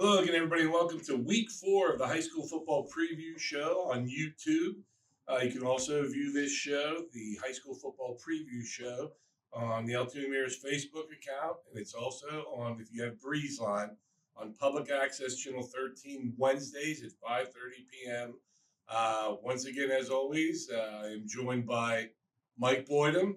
Hello again, everybody, and welcome to week 4 of the high school football preview show on YouTube. You can also view this show, the high school football preview show, on the Altoona Mayor's Facebook account, and it's also on, if you have BreezeLine, on public access channel 13 Wednesdays at 5:30 p.m. Once again, as always, I am joined by Mike Boytim,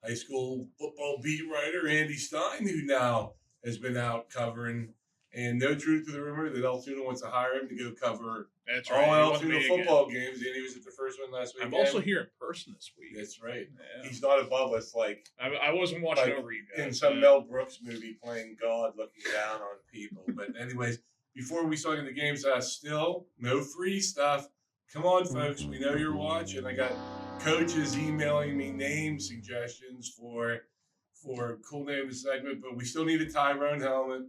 high school football beat writer, Andy Stein, who now has been out covering. And no truth to the rumor that Altoona wants to hire him to go cover all Altoona football games. And he was at the first one last week. I'm also here in person this week. That's right. Yeah. He's not above us like I wasn't watching over you guys. In some Mel Brooks movie playing God looking down on people. But anyways, before we start in the games, still no free stuff. Come on, folks. We know you're watching. I got coaches emailing me name suggestions for cool name of the segment, but we still need a Tyrone helmet.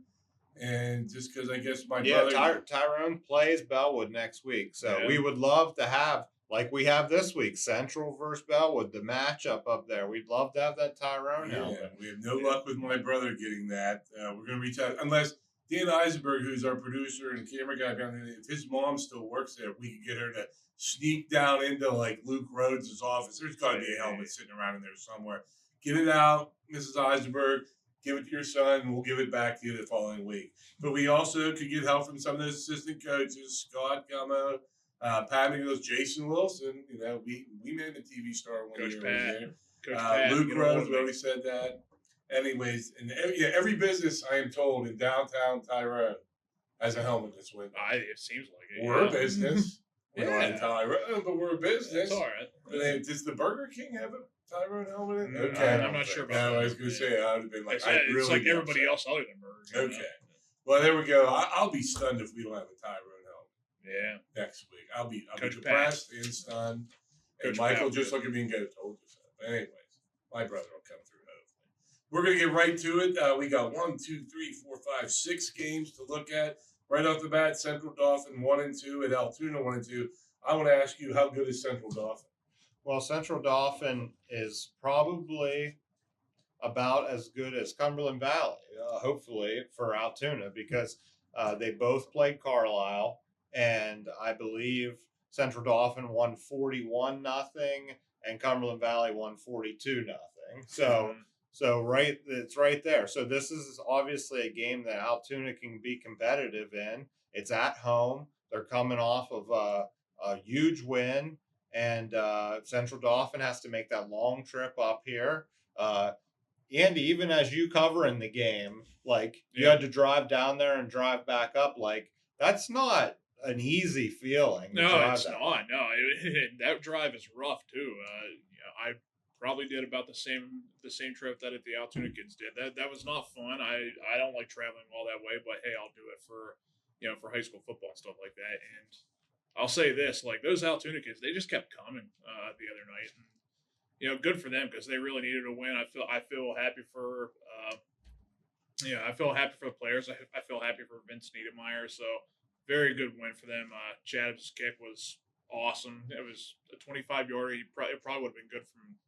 And just because I guess my brother... Tyrone plays Bellwood next week. So we would love to have, like we have this week, Central versus Bellwood, the matchup up there. We'd love to have that Tyrone helmet. We have no luck with my brother getting that. We're going to reach out. Unless Dan Eisenberg, who's our producer and camera guy down there, if his mom still works there, we could get her to sneak down into like Luke Rhodes' office. There's got to be a helmet sitting around in there somewhere. Get it out, Mrs. Eisenberg. Give it to your son, and we'll give it back to you the following week. But we also could get help from some of those assistant coaches, Scott Gummo, Pat McNeil, Jason Wilson. You know, we made the TV star one year over there. Luke Rose, we already said that. Anyways, and every business, I am told, in downtown Tyrone has a helmet this winter. It seems like it. We're a business. We're not in Tyrone, but we're a business. That's all right. Does the Burger King have a Tyrone helmet in? Okay. I'm not sure about that. No, I was going to say, I would have been like, it's like everybody else other than Burger King. Okay. Well, there we go. I'll be stunned if we don't have a Tyrone helmet. Yeah. Next week. I'll be depressed and stunned. And Michael just look at me and go, told you so. But anyways, my brother will come through, hopefully. We're going to get right to it. We got 1, 2, 3, 4, 5, 6 games to look at. Right off the bat, Central Dauphin 1-2 at Altoona 1-2. I want to ask you, how good is Central Dauphin? Well, Central Dauphin is probably about as good as Cumberland Valley, hopefully, for Altoona, because they both played Carlisle, and I believe Central Dauphin won 41-0, and Cumberland Valley won 42-0. So it's right there. So this is obviously a game that Altoona can be competitive in. It's at home. They're coming off of a huge win. And Central Dauphin has to make that long trip up here. Andy, even as you covering the game, like you had to drive down there and drive back up, like that's not an easy feeling. No, it's not. No, that drive is rough too. I probably did about the same trip that the Altoona kids did. That was not fun. I don't like traveling all that way, but hey, I'll do it for high school football and stuff like that. And I'll say this, like those Altoona kids, they just kept coming the other night, and good for them because they really needed a win. I feel happy for I feel happy for the players. I feel happy for Vince Niedermeyer. So very good win for them. Chad's kick was awesome. It was a 25-yarder. It probably would have been good from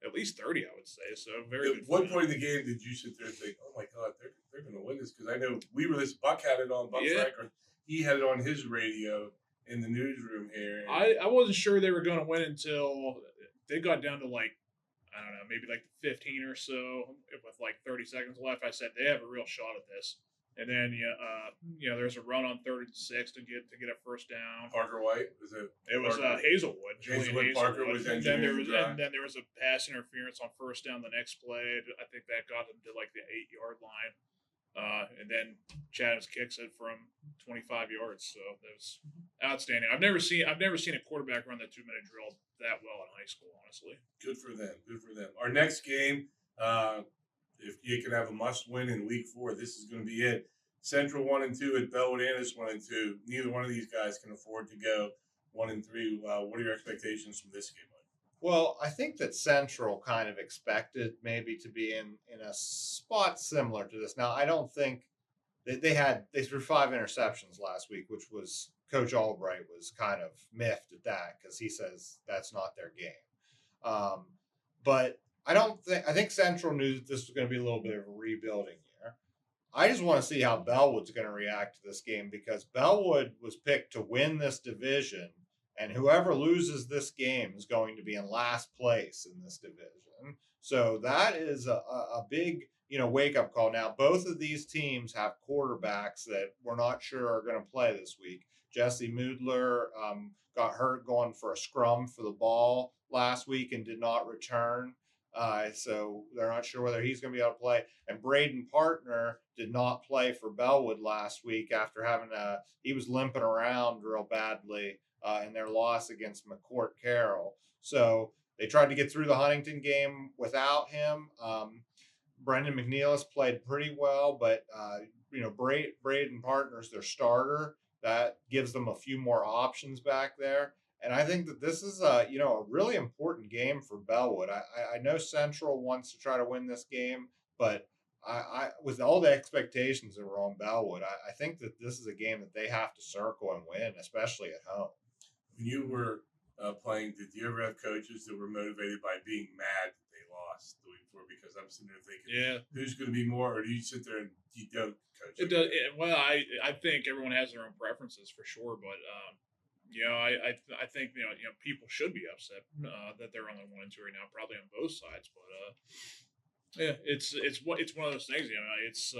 at least 30, I would say. So very good. At what point in the game did you sit there and think, "Oh my God, they're going to win this"? Because I know Buck had it on. Buck Franklin, he had it on his radio in the newsroom here. I wasn't sure they were going to win until they got down to maybe 15 or so with 30 seconds left. I said they have a real shot at this. And then there's a run on 3rd and 6 to get a first down. Parker White was it? It was Hazelwood. Hazelwood Parker was and then there was a pass interference on first down the next play. I think that got them to the 8-yard line. And then Chathams kicks it from 25 yards. So that was outstanding. I've never seen a quarterback run that 2-minute drill that well in high school, honestly. Good for them. Our next game, if you can have a must win in week 4, this is going to be it. Central 1-2 at Bellwood-Antis 1-2. Neither one of these guys can afford to go 1-3. What are your expectations from this game? Well, I think that Central kind of expected maybe to be in a spot similar to this. Now, I don't think that they threw 5 interceptions last week, which was Coach Albright was kind of miffed at that because he says that's not their game. But I think Central knew that this was going to be a little bit of a rebuilding year. I just want to see how Bellwood's going to react to this game because Bellwood was picked to win this division, and whoever loses this game is going to be in last place in this division. So that is a big, wake up call. Now, both of these teams have quarterbacks that we're not sure are going to play this week. Jesse Moodler got hurt going for a scrum for the ball last week and did not return. So they're not sure whether he's going to be able to play. And Braden Partner did not play for Bellwood last week after he was limping around real badly in their loss against McCourt Carroll. So they tried to get through the Huntington game without him. Brendan McNeilis played pretty well, but Braden Partner's their starter. That gives them a few more options back there. And I think that this is a really important game for Bellwood. I know Central wants to try to win this game, but I with all the expectations that were on Bellwood, I think that this is a game that they have to circle and win, especially at home. When you were playing, did you ever have coaches that were motivated by being mad that they lost the week before? Because I'm sitting there thinking, who's going to be more, or do you sit there and you don't coach? It does. Well, I think everyone has their own preferences for sure, but I think people should be upset that they're only 1-2 right now, probably on both sides. But it's one of those things. It's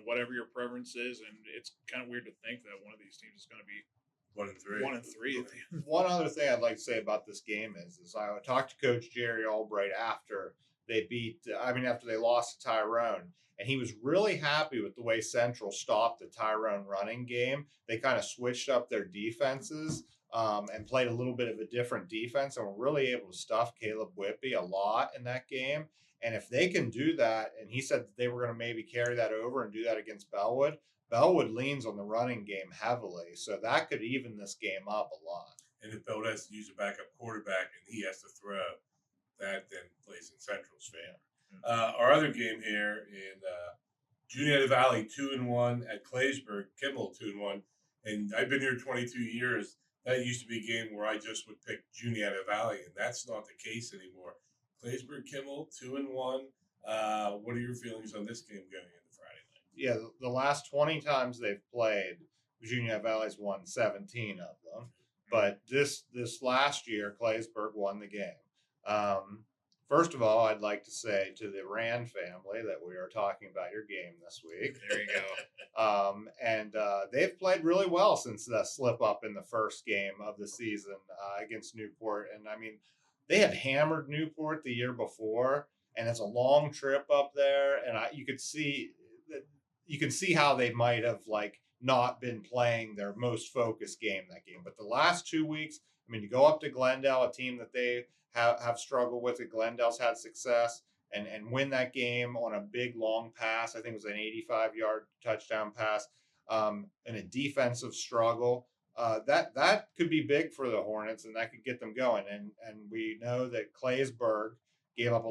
whatever your preference is, and it's kind of weird to think that one of these teams is going to be 1-3. 1-3. One other thing I'd like to say about this game is I talked to Coach Jerry Albright after they lost to Tyrone. And he was really happy with the way Central stopped the Tyrone running game. They kind of switched up their defenses and played a little bit of a different defense and were really able to stuff Caleb Whippy a lot in that game. And if they can do that, and he said that they were going to maybe carry that over and do that against Bellwood, Bellwood leans on the running game heavily. So that could even this game up a lot. And if Bellwood has to use a backup quarterback and he has to throw, that then plays in Central's favor. Our other game here in Juniata Valley, 2-1 at Claysburg, Kimmel 2-1, and I've been here 22 years. That used to be a game where I just would pick Juniata Valley, and that's not the case anymore. Claysburg, Kimmel 2-1. What are your feelings on this game going into Friday night? Yeah, the last 20 times they've played, Juniata Valley's won 17 of them. But this last year, Claysburg won the game. First of all, I'd like to say to the Rand family that we are talking about your game this week. There you go. And they've played really well since the slip up in the first game of the season against Newport. And I mean, they had hammered Newport the year before, and it's a long trip up there. And you can see how they might have not been playing their most focused game that game. But the last 2 weeks, I mean, you go up to Glendale, a team that they have struggled with it. Glendale's had success and win that game on a big long pass. I think it was an 85-yard touchdown pass and a defensive struggle. That could be big for the Hornets, and that could get them going. And we know that Claysburg gave up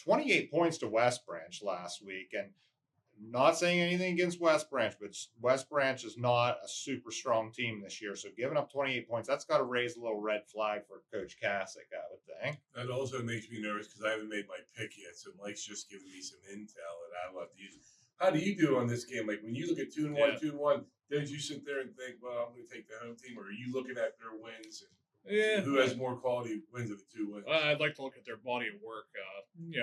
28 points to West Branch last week. And not saying anything against West Branch, but West Branch is not a super strong team this year. So giving up 28 points, that's got to raise a little red flag for Coach Kasich, I would think. That also makes me nervous because I haven't made my pick yet. So Mike's just giving me some intel that I'll have to use. How do you do on this game? Like when you look at 2-1, 2-1, don't you sit there and think, well, I'm going to take the home team? Or are you looking at their wins and who has more quality wins of the two wins? I'd like to look at their body of work,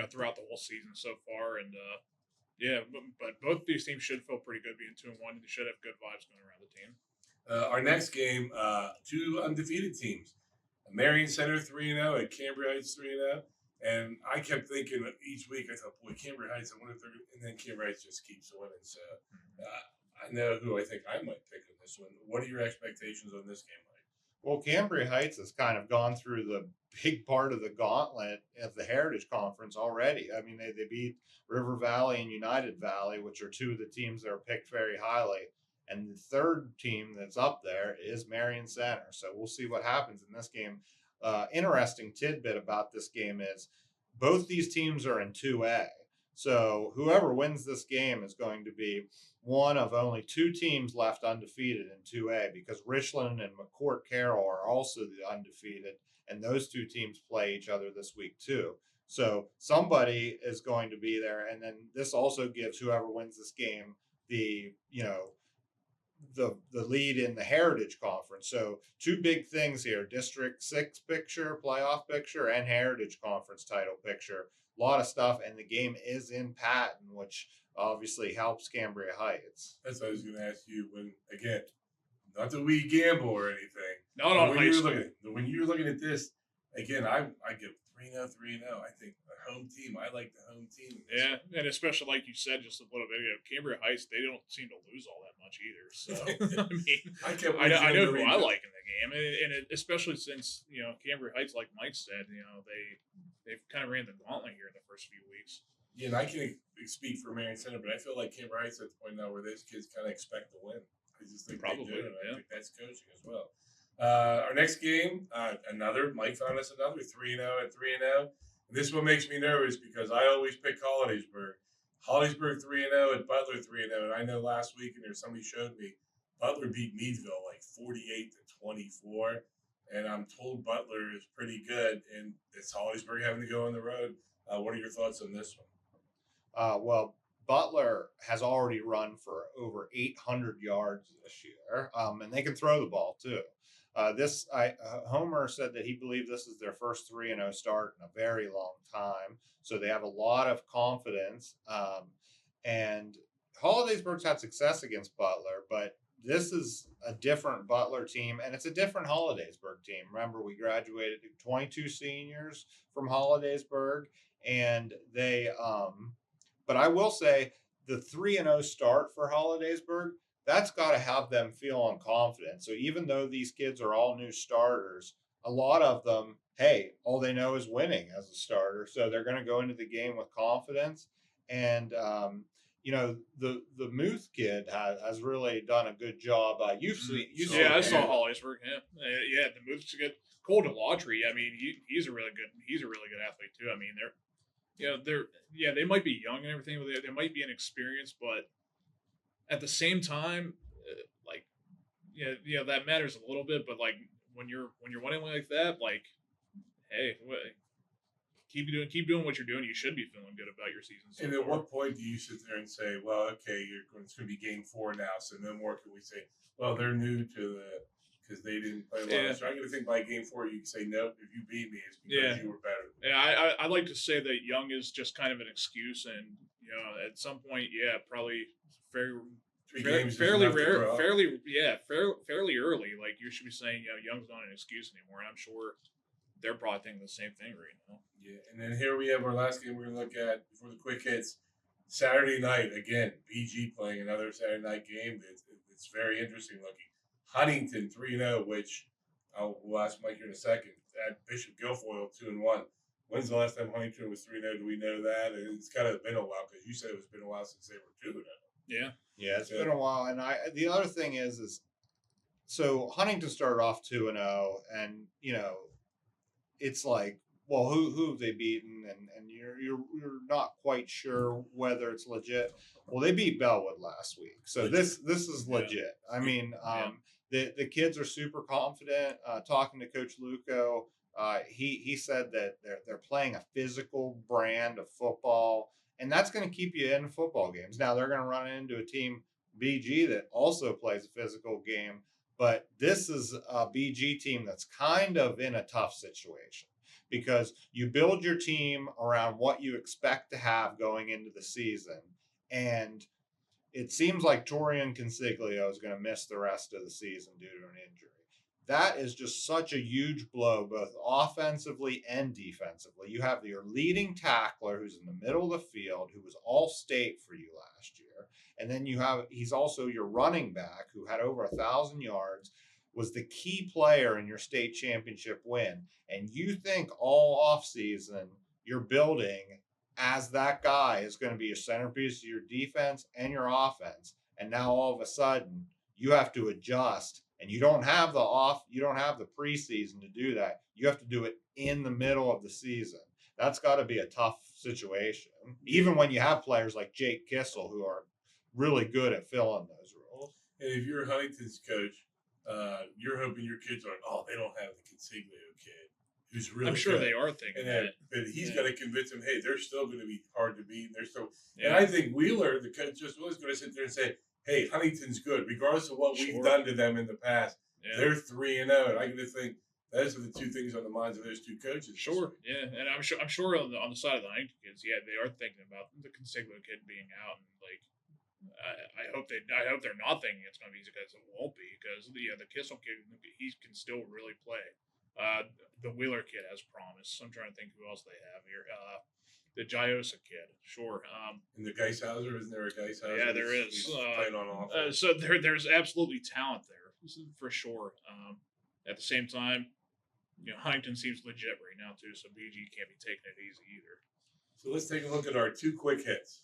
throughout the whole season so far, and but both these teams should feel pretty good being 2-1. They should have good vibes going around the team. Our next game, two undefeated teams. Marion Center 3-0 and Cambria Heights 3-0. And I kept thinking each week, I thought, boy, Cambria Heights, I wonder if they're – and then Cambria Heights just keeps winning. So I know who I think I might pick in this one. What are your expectations on this game, Mike? Well, Cambria Heights has kind of gone through the big part of the gauntlet of the Heritage Conference already. I mean, they beat River Valley and United Valley, which are two of the teams that are picked very highly. And the third team that's up there is Marion Center. So we'll see what happens in this game. Interesting tidbit about this game is both these teams are in 2A. So whoever wins this game is going to be one of only two teams left undefeated in 2A because Richland and McCourt Carroll are also the undefeated, and those two teams play each other this week too. So somebody is going to be there, and then this also gives whoever wins this game the the lead in the Heritage Conference. So two big things here: District 6 picture, playoff picture, and Heritage Conference title picture. A lot of stuff, and the game is in Patton, which obviously helps Cambria Heights. That's what I was going to ask you. When again, not that we gamble or anything. Not on high school. When you're looking at this, again, I give 3-0, 3-0. I think the home team. I like the home team. Yeah, and especially like you said just a little bit ago, Cambria Heights, they don't seem to lose all that much either. So I mean, I know who I like in the game, and especially since Cambria Heights, like Mike said, they've kind of ran the gauntlet here in the first few weeks. Yeah, and I can speak for Marion Center, but I feel like Cambria Heights at the point now where those kids kind of expect to win. I just think Probably, they do. yeah. I think that's coaching as well. Our next game, Mike found us another 3-0 at 3-0. This one makes me nervous because I always pick Hollidaysburg. Hollidaysburg 3-0 and Butler 3-0. And I know last week, and somebody showed me, Butler beat Meadville like 48-24. And I'm told Butler is pretty good, and it's Hollidaysburg having to go on the road. What are your thoughts on this one? Well, Butler has already run for over 800 yards this year, and they can throw the ball too. Homer said that he believed this is their first 3-0 start in a very long time, so they have a lot of confidence. And Hollidaysburg's had success against Butler, but this is a different Butler team, and it's a different Hollidaysburg team. Remember, we graduated 22 seniors from Hollidaysburg, and they. But I will say the 3-0 start for Hollidaysburg, that's got to have them feeling confident. So even though these kids are all new starters, a lot of them, hey, all they know is winning as a starter. So they're going to go into the game with confidence. And, the Muth kid has really done a good job. I saw Hollidaysburg. Yeah, the Muth's good. Cole DeLautry, I mean, he's a really good athlete too. I mean, they might be young and everything, but they might be inexperienced, but at the same time, that matters a little bit. But like when you're winning like that, like, hey, keep doing what you're doing. You should be feeling good about your season. And at what point do you sit there and say, well, okay, it's going to be game 4 now, so no more can we say, well, they're new to because they didn't play well. So I'm going to think by game 4 you can say, nope, if you beat me, it's because you were better. Yeah, I like to say that young is just kind of an excuse, and at some point, probably fairly early. Like you should be saying, young's not an excuse anymore, and I'm sure they're probably thinking the same thing right now. Yeah, and then here we have our last game we're going to look at before the quick hits. Saturday night, again, BG playing another Saturday night game. It's very interesting looking. Huntington 3-0, which we'll ask Mike here in a second. At Bishop Guilfoy 2-1. When's the last time Huntington was 3-0? Do we know that? It's kind of been a while because you said it's been a while since they were 2-0. Yeah, it's been a while. And the other thing is so Huntington started off 2-0, and it's like, well, who have they beaten? And you're not quite sure whether it's legit. Well, they beat Bellwood last week, so this is legit. I mean, the kids are super confident. Talking to Coach Luco, he said that they're playing a physical brand of football, and that's going to keep you in football games. Now they're going to run into a team, BG, that also plays a physical game, but this is a BG team that's kind of in a tough situation because you build your team around what you expect to have going into the season, and it seems like Torian Consiglio is going to miss the rest of the season due to an injury. That is just such a huge blow, both offensively and defensively. You have your leading tackler who's in the middle of the field, who was all state for you last year. And then he's also your running back who had over 1,000 yards, was the key player in your state championship win. And you think all offseason you're building as that guy is going to be a centerpiece of your defense and your offense. And now all of a sudden you have to adjust, and you don't have the preseason to do that. You have to do it in the middle of the season. That's got to be a tough situation, even when you have players like Jake Kissel who are really good at filling those roles. And if you're Huntington's coach, you're hoping your kids are like, oh, they don't have the Consiglio kid. who's really I'm sure good. they are thinking And then, that. but he's Yeah. got to convince them, hey, they're still going to be hard to beat. And they're still. Yeah. And I think Wheeler, the coach, just was going to sit there and say, hey, Huntington's good, regardless of what we've Sure. done to them in the past. Yeah. They're 3-0, and I get to think those are the two things on the minds of those two coaches. this Sure, week. yeah, and I'm sure on the side of the Huntington kids, yeah, they are thinking about the Consiglo kid being out, and like, I hope they're not thinking it's going to be easy because it won't be, because the Kissel kid, he can still really play. The Wheeler kid has promise. I'm trying to think who else they have here. The Giosa kid, sure. And the Geishauser, isn't there a Geishauser? Yeah, there is. He's playing on offense. So there's absolutely talent there for sure. At the same time, Huntington seems legit right now too, so BG can't be taking it easy either. So let's take a look at our two quick hits.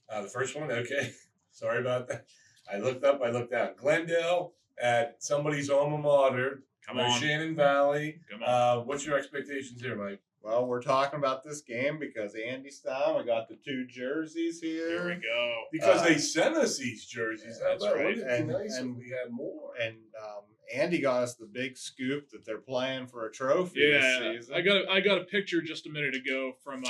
The first one, okay. Sorry about that. I looked up, I looked down. Glendale at somebody's alma mater. Come on. Shannon Valley. Come on. What's your expectations here, Mike? Well, we're talking about this game because Andy's time. I got the two jerseys here. Here we go. Because they sent us these jerseys. That's How about- right. Wouldn't it be nice if we had more? And Andy got us the big scoop that they're playing for a trophy Yeah, this season. I got a picture just a minute ago from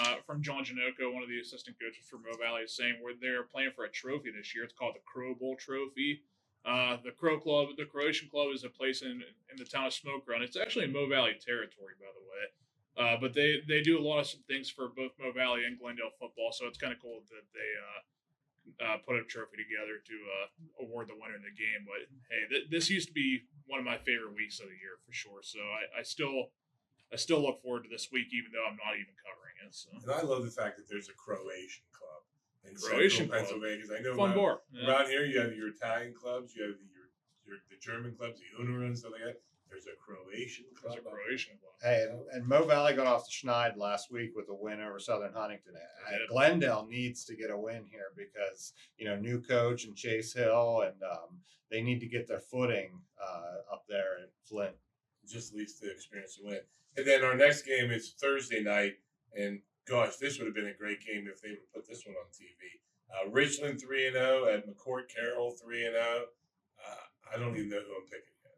John Janoco, one of the assistant coaches for Mo Valley, saying where they're playing for a trophy this year. It's called the Crow Bowl Trophy. The Croatian Club, is a place in the town of Smoke Run. It's actually in Mo Valley territory, by the way. But they do a lot of things for both Mo Valley and Glendale football, so it's kind of cool that they put a trophy together to award the winner of the game. But hey, this used to be one of my favorite weeks of the year for sure. So I still look forward to this week, even though I'm not even covering it. So. And I love the fact that there's a Croatian club in Croatian Central club. Pennsylvania. Because I know Fun bar. Yeah. around here you have your Italian clubs, you have the German clubs, the Unura and stuff like that. There's a Croatian club. There's a Croatian club. Hey, and Mo Valley got off the schneid last week with a win over Southern Huntington. They did. Glendale needs to get a win here because new coach and Chase Hill, and they need to get their footing up there at Flint. Just least to experience the win. And then our next game is Thursday night, and gosh, this would have been a great game if they would put this one on TV. Richland 3-0 at McCourt Carroll 3-0. I don't even know who I'm picking yet.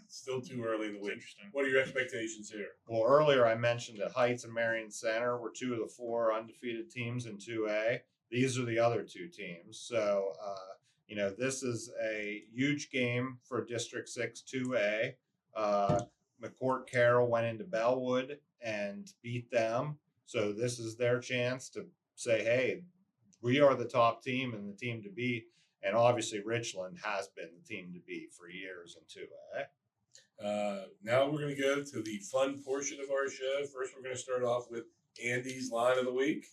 It's still too early in the week. Interesting. What are your expectations here? Well, earlier I mentioned that Heights and Marion Center were two of the four undefeated teams in 2A. These are the other two teams. So, this is a huge game for District 6 2A. McCourt Carroll went into Bellwood and beat them. So this is their chance to say, hey, we are the top team and the team to beat. And obviously Richland has been the team to beat for years in 2A. Now we're going to go to the fun portion of our show. First, we're going to start off with Andy's line of the week.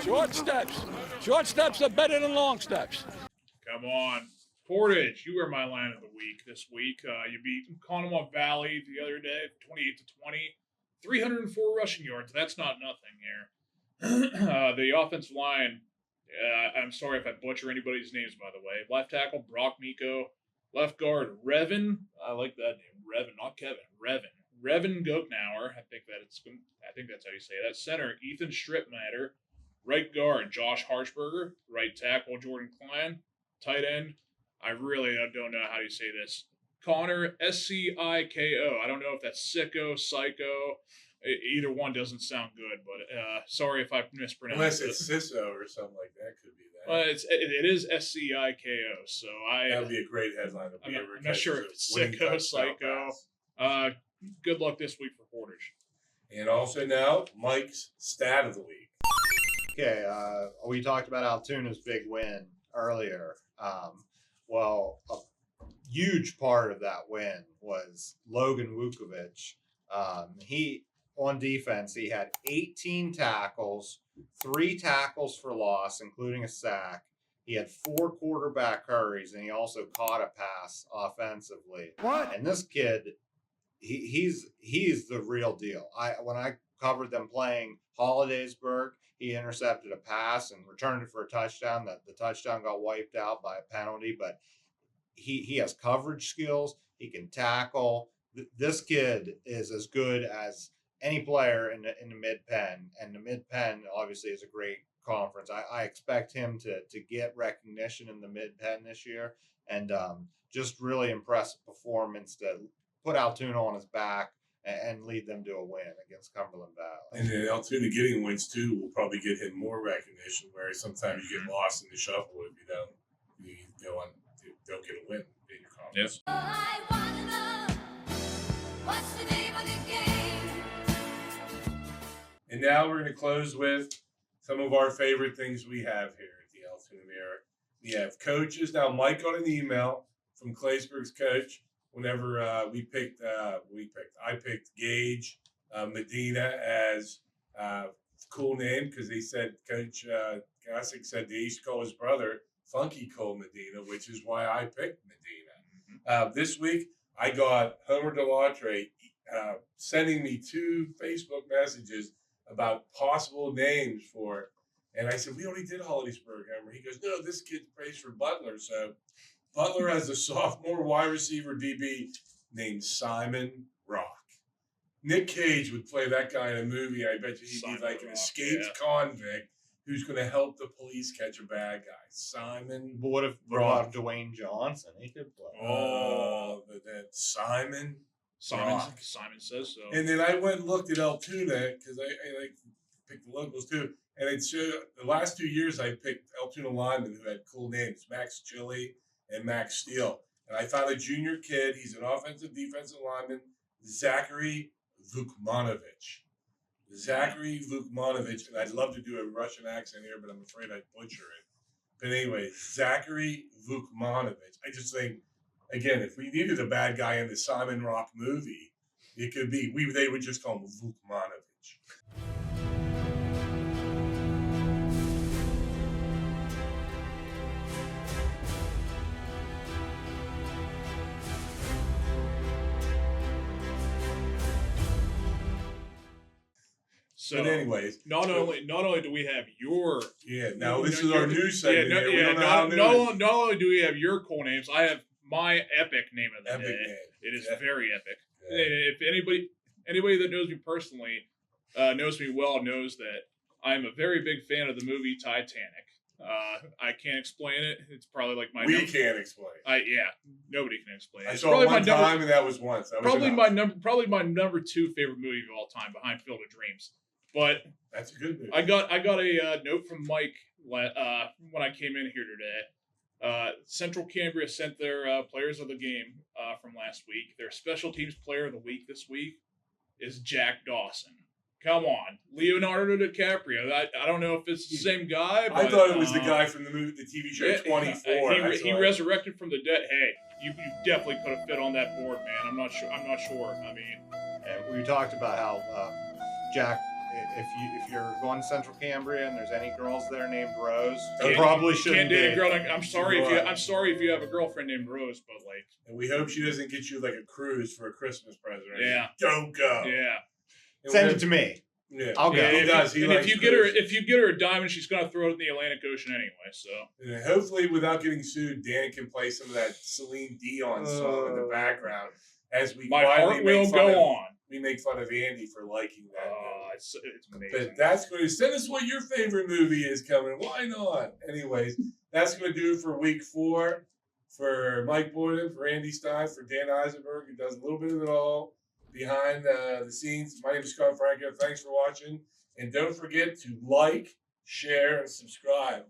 Short steps. Short steps are better than long steps. Come on. Portage, you were my line of the week this week. You beat Conemaugh Valley the other day, 28-20. 304 rushing yards. That's not nothing here. The offensive line, I'm sorry if I butcher anybody's names, by the way. Left tackle, Brock Miko. Left guard, Revan. I like that name. Revan, not Kevin. Revan Goeknauer. I think that's how you say that. Center, Ethan Stripmatter. Right guard, Josh Harshberger. Right tackle, Jordan Klein. Tight end, I really don't know how you say this. Connor, Sciko. I don't know if that's sicko, psycho. Either one doesn't sound good, but sorry if I mispronounced Unless it. it's Ciso or something like that. Could be that. It is Sciko, so That would be a great headline. If we I'm ever not sure catch if a it's winning sicko, touchdown psycho. pass. Good luck this week for Portage. And also now, Mike's stat of the week. Okay, we talked about Altoona's big win earlier. A huge part of that win was Logan Vukovic. On defense, he had 18 tackles, 3 tackles for loss, including a sack. He had 4 quarterback hurries, and he also caught a pass offensively. What? And this kid, he's the real deal. When I covered them playing Hollidaysburg, he intercepted a pass and returned it for a touchdown. The touchdown got wiped out by a penalty, but he has coverage skills. He can tackle. This kid is as good as any player in the Mid-Penn, and the Mid-Penn obviously is a great conference. I expect him to get recognition in the Mid-Penn this year, and just really impressive performance to put Altoona on his back and lead them to a win against Cumberland Valley. And then Altoona getting wins too will probably get him more recognition. Whereas sometimes you get lost in the shuffle if you don't get a win in your conference. Yes. I wanna know what's the name of the game. And now we're going to close with some of our favorite things we have here at the Altoona Mirror. We have coaches. Now, Mike got an email from Claysburg's coach whenever I picked Gage Medina as cool name because they said Coach Gossick said they used to call his brother Funky Cole Medina, which is why I picked Medina. This week, I got Homer Delatre sending me 2 Facebook messages about possible names for, and I said, we already did Hollidaysburg, Homer. He goes, no, this kid plays for Butler. So Butler has a sophomore wide receiver DB named Simon Rock. Nick Cage would play that guy in a movie. I bet you he'd Simon be like an Rock, escaped convict who's going to help the police catch a bad guy. Simon But what Rock. about Dwayne Johnson? He could play. But then Simon Rock. Simon says so. And then I went and looked at Altoona because I like to pick the locals too. And it showed the last 2 years I picked Altoona linemen who had cool names, Max Chili and Max Steele. And I found a junior kid. He's an offensive defensive lineman, Zachary Vukmanovich. Zachary Vukmanovich. And I'd love to do a Russian accent here, but I'm afraid I'd butcher it. But anyway, Zachary Vukmanovich. I just think, again, if we needed a bad guy in the Simon Rock movie, it could be, they would just call him Vukmanovich. So But anyways, not only do we have your now this is our new segment. not only do we have your cool names, I have my epic name of the Epic day. name. It is Yeah. very epic. Yeah. If anybody that knows me personally knows me well knows that I'm a very big fan of the movie Titanic. I can't explain it. It's probably like my We can't explain. nobody can explain it. I It's saw it one time, and that was once. That was probably enough. my number 2 favorite movie of all time, behind Field of Dreams. But That's a good movie. I got a note from Mike when I came in here today. Central Cambria sent their players of the game from last week. Their special teams player of the week this week is Jack Dawson. Come on, Leonardo DiCaprio. I don't know if it's the same guy. But, I thought it was the guy from the TV show 24. He resurrected from the dead. Hey, you definitely could have fit on that board, man. I'm not sure. I mean, And we talked about how Jack, if you're going to Central Cambria and there's any girls there named Rose, you probably shouldn't can't date a be. girl. I'm sorry if you have a girlfriend named Rose, but like, And we hope she doesn't get you like a cruise for a Christmas present. Right? Yeah. Don't go. yeah. And Send we're- it to me. Yeah. I'll go. Yeah, He does. He likes if cruise. you get her a diamond, she's gonna throw it in the Atlantic Ocean anyway. So And hopefully, without getting sued, Dan can play some of that Celine Dion song in the background as we my quietly heart make will fun go of, on. We make fun of Andy for liking that. movie. It's amazing. But that's going to send us what your favorite movie is coming. Why not? Anyways, that's going to do it for week 4. For Mike Boytim, for Andy Stein, for Dan Eisenberg, who does a little bit of it all behind the scenes. My name is Scott Franco. Thanks for watching. And don't forget to like, share, and subscribe.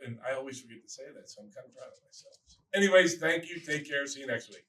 And I always forget to say that, so I'm kind of proud of myself. Anyways, thank you. Take care. See you next week.